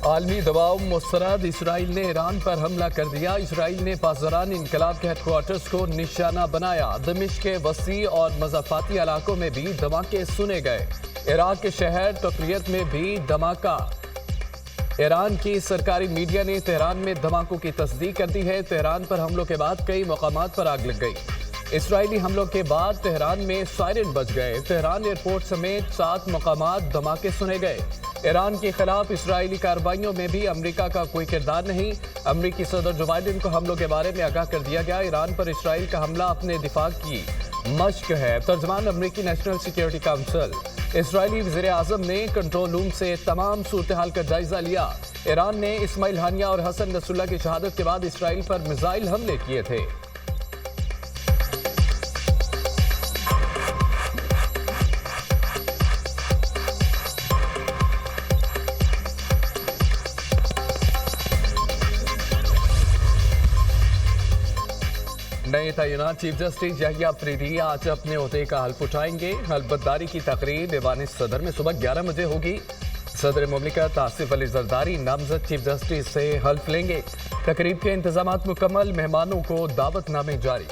आलमी दबाव मुस्तरद, इसराइल ने ईरान पर हमला कर दिया। इसराइल ने पासदारान इनकलाब के हेडक्वार्टर्स को निशाना बनाया। दमिश्क के वसी और मज़ाफ़ाती इलाकों में भी धमाके सुने गए। इराक के शहर तक़रियत में भी धमाका। ईरान की सरकारी मीडिया ने तेहरान में धमाकों की तस्दीक कर दी है। तेहरान पर हमलों के बाद कई मकामात पर आग लग गई। इसराइली हमलों के बाद तेहरान में सायरन बज गए। तेहरान एयरपोर्ट समेत 7 मकामात धमाके सुने गए। ईरान के खिलाफ इसराइली कार्रवाइयों में भी अमेरिका का कोई किरदार नहीं। अमेरिकी सदर जो बाइडेन को हमलों के बारे में आगाह कर दिया गया। ईरान पर इसराइल का हमला अपने दिफा की मश्क है। तर्जमान अमेरिकी नेशनल सिक्योरिटी काउंसिल। इसराइली वज़ीर आज़म ने कंट्रोल रूम से तमाम सूरत हाल का जायजा लिया। ईरान ने इस्माइल हानिया और हसन नसरुल्लाह की शहादत के बाद इसराइल पर मिसाइल हमले किए थे। नए तैनात चीफ जस्टिस याहिया अफरीदी आज अपने ओहदे का हल्फ उठाएंगे। हल्फबर्दारी की तकरीर दीवान सदर में सुबह 11 बजे होगी। सदर मुमलिकत आसिफ अली जरदारी नामजद चीफ जस्टिस से हल्फ लेंगे। तकरीब के इंतजामात मुकम्मल, मेहमानों को दावतनामे जारी।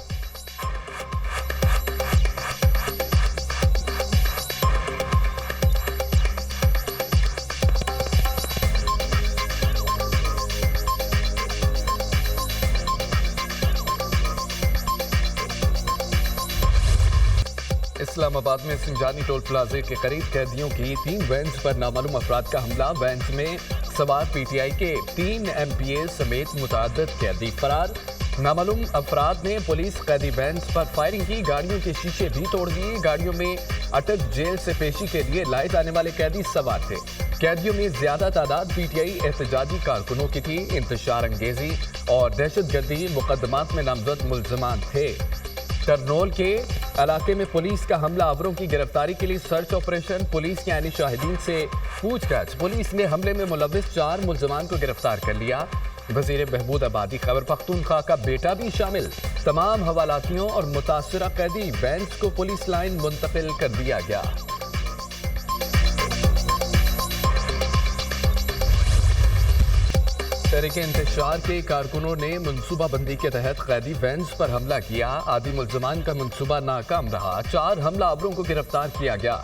इस्लामाबाद में सिंजानी टोल प्लाजे के करीब कैदियों की 3 वैन्स पर नामालूम अफराद का हमला। वैन्स में सवार पीटीआई के 3 एमपीए समेत मुतअद्दिद कैदी फरार। नामालूम अफराद ने पुलिस कैदी वैन्स पर फायरिंग की। गाड़ियों के शीशे भी तोड़ दिए। गाड़ियों में अटक जेल से पेशी के लिए लाए जाने वाले कैदी सवार थे। कैदियों में ज्यादा तादाद पीटीआई एहतजाजी कारकुनों की थी। इंतशार अंगेजी और दहशतगर्दी मुकदमात में नामजद मुल्जमान थे। करनौल के इलाके में पुलिस का हमला आवरों की गिरफ्तारी के लिए सर्च ऑपरेशन। पुलिस के आनी शाहिदीन से पूछताछ। पुलिस ने हमले में मुलविस 4 मुल्जमान को गिरफ्तार कर लिया। वजीर बहबूद आबादी खैबर पख्तूनख्वा का बेटा भी शामिल। तमाम हवालातियों और मुतासरा कैदी वैन्स को पुलिस लाइन मुंतकिल कर दिया गया। तहरीक इंतशार के कारकुनों ने मनसूबाबंदी के तहत कैदी वैन्स पर हमला किया। आदि मुल्जमान का मनसूबा नाकाम रहा। 4 हमलावरों को गिरफ्तार किया गया।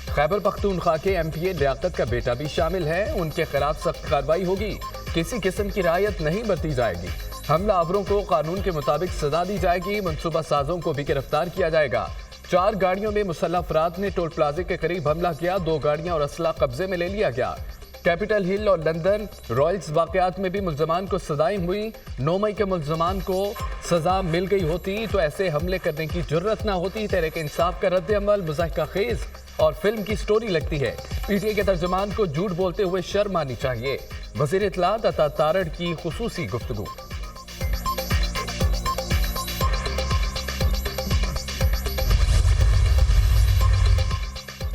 खैबर पख्तूनख्वा के एमपीए लियाकत का बेटा भी शामिल है। उनके खिलाफ सख्त कार्रवाई होगी। किसी किस्म की रियायत नहीं बरती जाएगी। हमलावरों को कानून के मुताबिक सजा दी जाएगी। मनसूबा साजों को भी गिरफ्तार किया जाएगा। 4 गाड़ियों में मुसल्लह अफराद ने टोल प्लाजे के करीब हमला किया। 2 गाड़ियां और असला कब्जे में ले लिया गया। कैपिटल हिल और लंदन रॉयल्स वाकयात में भी मुल्जमान को सजाएं हुई। 9 मई के मुल्जमान को सजा मिल गई होती तो ऐसे हमले करने की जुर्रत ना होती। तहरीक इंसाफ का रद्द अमल मुज़ाहिका खेज और फिल्म की स्टोरी लगती है। पीटीए के तर्जुमान को झूठ बोलते हुए शर्म आनी चाहिए। वज़ीर इत्तलात अता तारड़ की खुसूसी गुफ्तगू।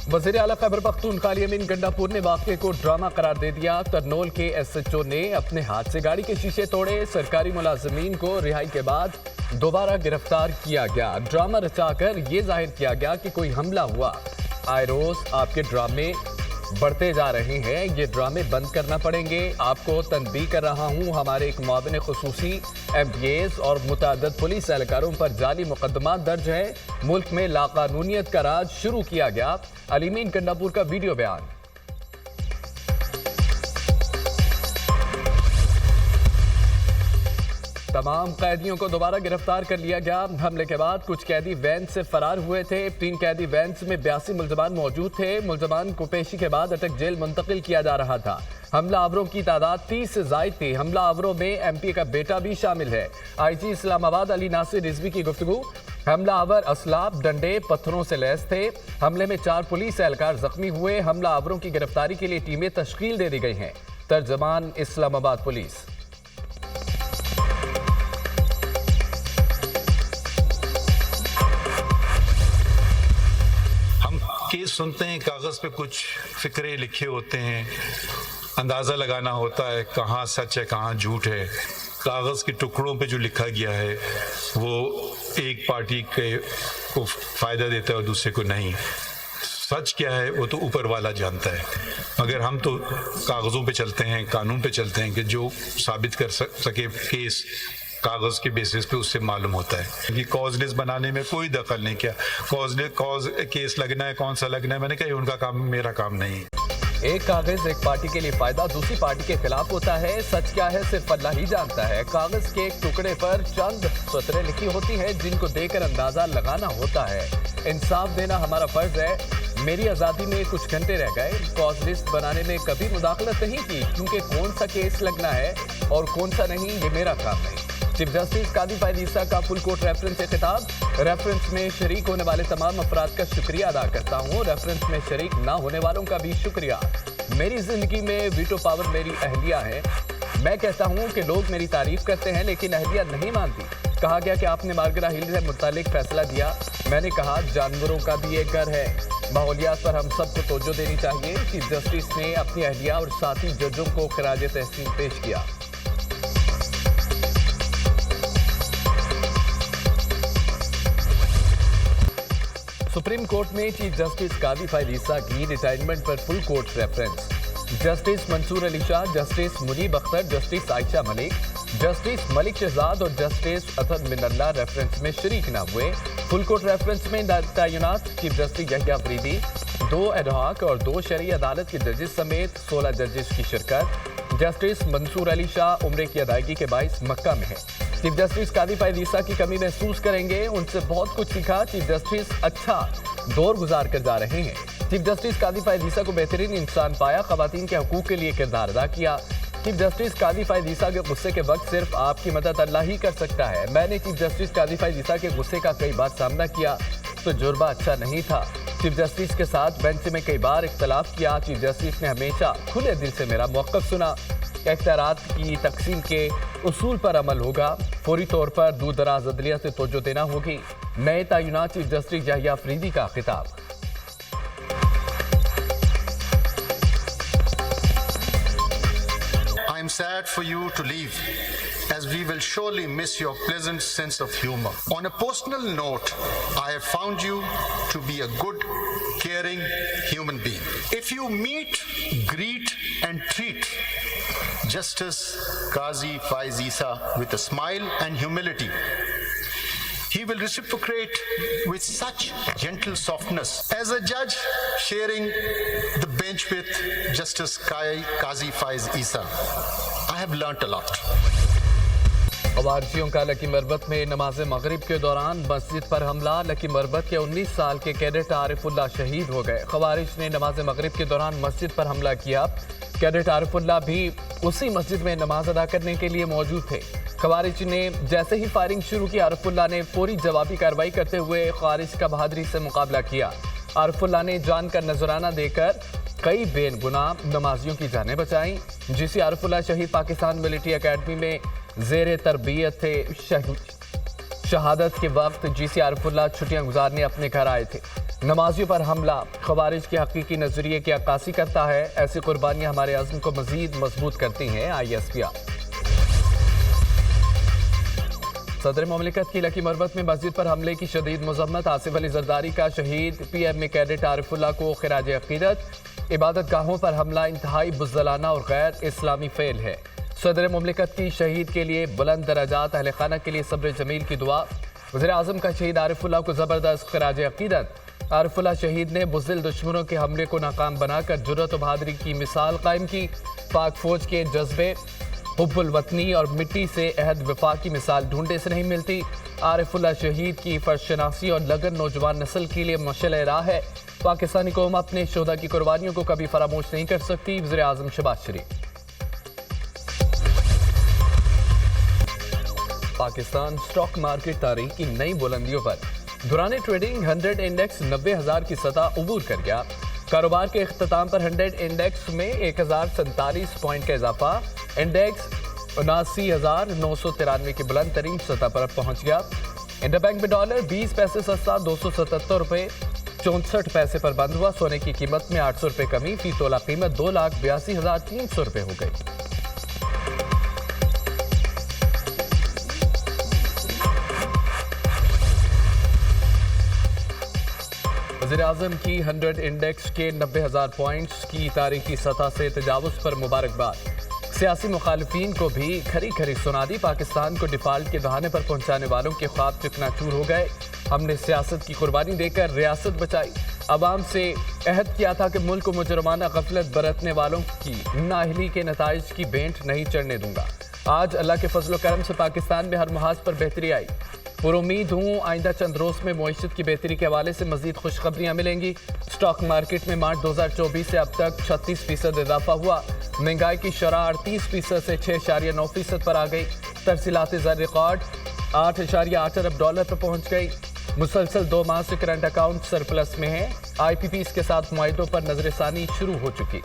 वज़ीर आला खैबर पख्तूनख्वा अमीन गंडापुर ने वाक़े को ड्रामा करार दे दिया। करनौल के एसएचओ ने अपने हाथ से गाड़ी के शीशे तोड़े। सरकारी मुलाजिमीन को रिहाई के बाद दोबारा गिरफ्तार किया गया। ड्रामा रचाकर ये जाहिर किया गया कि कोई हमला हुआ। आए रोज आपके ड्रामे बढ़ते जा रहे हैं। ये ड्रामे बंद करना पड़ेंगे। आपको तनबीह कर रहा हूँ, हमारे एक मुआविन खुसूसी एमपीएस और मुतअद्दिद पुलिस एहलकारों पर जाली मुकदमा दर्ज है। मुल्क में लाकानूनियत का राज शुरू किया गया। अमीन गंडापुर का वीडियो बयान। तमाम कैदियों को दोबारा गिरफ्तार कर लिया गया। हमले के बाद कुछ कैदी वैन से फरार हुए थे। 3 कैदी वैन में 82 मुल्जमान मौजूद थे। मुल्जमान को पेशी के बाद अटक जेल मुंतकिल किया जा रहा था। हमला आवरों की तादाद 30 से जायद थी। हमला आवरों में एमपी का बेटा भी शामिल है। आईजी इस्लामाबाद अली नासिर रिजवी की गुफ्तगू। हमला आवर असलाब, डंडे, पत्थरों से लैस थे। हमले में 4 पुलिस एहलकार जख्मी हुए। हमला आवरों की गिरफ्तारी के लिए टीमें तश्कील दे दी गई हैं। तर्जमान इस्लामाबाद पुलिस। केस सुनते हैं, कागज पे कुछ फिक्रे लिखे होते हैं, अंदाजा लगाना होता है कहाँ सच है कहाँ झूठ है। कागज के टुकड़ों पे जो लिखा गया है वो एक पार्टी के को फायदा देता है और दूसरे को नहीं। सच क्या है वो तो ऊपर वाला जानता है, मगर हम तो कागज़ों पे चलते हैं, कानून पे चलते हैं कि जो साबित कर सके केस कागज़ के बेसिस पे उससे मालूम होता है कि कॉज लिस्ट बनाने में कोई दखल नहीं किया। कॉज केस लगना है, कौन सा लगना है, मैंने कहा उनका काम, मेरा काम नहीं है। एक कागज एक पार्टी के लिए फायदा, दूसरी पार्टी के खिलाफ होता है। सच क्या है सिर्फ अल्लाह ही जानता है। कागज के एक टुकड़े पर चंद सतरें लिखी होती हैं जिनको देखकर अंदाजा लगाना होता है। इंसाफ देना हमारा फर्ज है। मेरी आज़ादी में कुछ घंटे रह गए। कॉज लिस्ट बनाने में कभी मुदाखलत नहीं की, क्योंकि कौन सा केस लगना है और कौन सा नहीं ये मेरा काम नहीं। चीफ जस्टिस कादी फायद ईसा का फुल कोर्ट रेफरेंस से खिताब। रेफरेंस में शरीक होने वाले तमाम अफराद का शुक्रिया अदा करता हूँ। रेफरेंस में शरीक ना होने वालों का भी शुक्रिया। मेरी जिंदगी में वीटो पावर मेरी अहलिया है। मैं कहता हूँ कि लोग मेरी तारीफ करते हैं लेकिन अहलिया नहीं मानती। कहा गया कि आपने मार्गरा हिल से मुतालिक फैसला दिया। मैंने कहा जानवरों का भी एक घर है। माहौलियात पर हम सबको तवज्जो देनी चाहिए। चीफ जस्टिस ने अपनी अहलिया और साथी जजों को खराज तहसीन पेश किया। सुप्रीम कोर्ट में चीफ जस्टिस कादी फायद ईसा की रिटायरमेंट पर full court reference. Justice Mansoor Ali Shah, Justice Munib Akhtar, Justice Ayesha Malik, Justice Malik Shahzad और जस्टिस अतहर मिनल्ला रेफरेंस में शरीक न हुए। फुल कोर्ट रेफरेंस में तैनात chief justice Yahya Afridi, 2 ad hoc और 2 शरई अदालत के जजेस समेत 16 जजेस की शिरकत। जस्टिस मंसूर अली शाह उम्रे की अदायगी के बाइस मक्का में है। चीफ जस्टिस कादी फायद ईसा की कमी महसूस करेंगे। उनसे बहुत कुछ सीखा। चीफ जस्टिस अच्छा दौर गुजार कर जा रहे हैं। चीफ जस्टिस कादी फायद ईसा को बेहतरीन इंसान पाया। खवातीन के हकूक के लिए किरदार अदा किया। चीफ जस्टिस कादी फायद ईसा के गुस्से के वक्त सिर्फ आपकी मदद अल्लाह ही कर सकता है। मैंने चीफ जस्टिस कादी फायद ईसा के गुस्से का कई बार सामना किया तो जुर्बा अच्छा नहीं था। चीफ जस्टिस के साथ बेंच में कई बार इख्तलाफ किया। चीफ जस्टिस ने हमेशा खुले दिल से मेरा मौक़िफ़ सुना। इख्तियारात की तकसीम के उसूल पर अमल होगा। फौरी तौर पर दूर दराज अदलिया से तवज्जो देना होगी। नए तैनात चीफ जस्टिस यहिया अफरीदी का खिताब। I am sad for you to leave, as we will surely miss your pleasant sense of humor. On a personal note, I have found you to be a good, caring human being. If you meet, greet and treat Justice Qazi Faiz Issa with a smile and humility, he will reciprocate with such gentle softness. As a judge sharing the bench with Justice Qazi Faiz Issa, I have learnt a lot. खवारिजियों का lucky Marwat में नमाज मगरिब के दौरान मस्जिद पर हमला। Lucky Marwat के 19 साल के कैडेट आरिफुल्लाह शहीद हो गए। खवारिज ने नमाज मगरिब के दौरान मस्जिद पर हमला किया। कैडेट आरिफुल्लाह भी उसी मस्जिद में नमाज अदा करने के लिए मौजूद थे। खवारिज ने जैसे ही फायरिंग शुरू की, आरिफुल्लाह ने पूरी जवाबी कार्रवाई करते हुए खवारिज का बहादुरी से मुकाबला किया। आरिफुल्लाह ने जान का नजराना देकर कई बेगुनाह नमाजियों की जानें बचाई। जिसे आरिफुल्लाह शहीद पाकिस्तान मिलिट्री अकेडमी में ज़ेरे तरबियत थे। शहादत के वक्त जीसी आरिफुल्लाह छुट्टियां गुजारने अपने घर आए थे। नमाजियों पर हमला खवारिज के हकीकी नजरिए की अक्कासी करता है। ऐसी कुर्बानियां हमारे अज़्म को मजीद मजबूत करती हैं। ISPR सदर मुमलिकत की लकी मरबत में मस्जिद पर हमले की शदीद मजम्मत। आसिफ अली जरदारी का शहीद PM में कैडेट आरिफुल्लाह को खिराज अकीदत। इबादत गाहों पर हमला इंतहाई बुज़दिलाना और गैर इस्लामी फेल है। सदर मुमलिकत की शहीद के लिए बुलंद दराजात, अहले खाना के लिए सब्र जमील की दुआ। वज़ीर आज़म का शहीद आरिफुल्लाह को ज़बरदस्त खिराज अकीदत। आरिफुल्लाह शहीद ने बुज़दिल दुश्मनों के हमले को नाकाम बनाकर जुर्रत और बहादुरी की मिसाल कायम की। पाक फौज के जज्बे, हुब्बुल वतनी और मिट्टी से अहद वफा की मिसाल ढूंढने से नहीं मिलती। आरिफुल्लाह शहीद की फर्शनासी और लगन नौजवान नस्ल के लिए मशाल राह है। पाकिस्तानी कौम अपने शोधा की कुर्बानियों को कभी फरामोश नहीं कर सकती। वज़ीर आज़म शहबाज शरीफ। पाकिस्तान स्टॉक मार्केट तारीख की नई बुलंदियों पर। दौरान ट्रेडिंग 100 इंडेक्स 90,000 की सतह उबूर कर गया। कारोबार के अख्ताम पर 100 इंडेक्स में 1047 पॉइंट का इजाफा। इंडेक्स 79,993 की बुलंद तरीन सतह पर पहुंच गया। इंटरबैंक में डॉलर 20 पैसे सस्ता 277 रुपये 64 पैसे पर बंद हुआ। सोने की कीमत में 800 रुपये कमी। फी तोला कीमत 2,82,300 रुपये हो गई। वज़ीर-ए-आज़म की 100 इंडेक्स के 90,000 पॉइंट्स की तारीखी सतह से तजावुज़ पर मुबारकबाद। सियासी मुखालिफिन को भी खरी खरी सुना दी। पाकिस्तान को डिफाल्ट के दहाने पर पहुंचाने वालों के ख्वाब चकनाचूर हो गए। हमने सियासत की कुर्बानी देकर रियासत बचाई। अवाम से अहद किया था कि मुल्क को मुजरमाना गफलत बरतने वालों की नाअहली के नताइज की भेंट नहीं चढ़ने दूंगा। आज अल्लाह के फजल करम से पाकिस्तान में हर मुहाज पर बेहतरी आई। पुरुम्मीद हूँ आइंदा चंद रोज में मईशत की बेहतरी के हवाले से मजीद खुशखबरियाँ मिलेंगी। स्टॉक मार्केट में मार्च 2024 से अब तक 36% इजाफा हुआ। महंगाई की शरह 38% से 6.9% पर आ गई। तरसीलात ज़र रिकॉर्ड 8.8 अरब डॉलर पर पहुंच गई। मुसलसल 2 माह से करंट अकाउंट सरप्लस में है। IPPs के साथ मुआहिदों पर नजरसानी शुरू हो चुकी।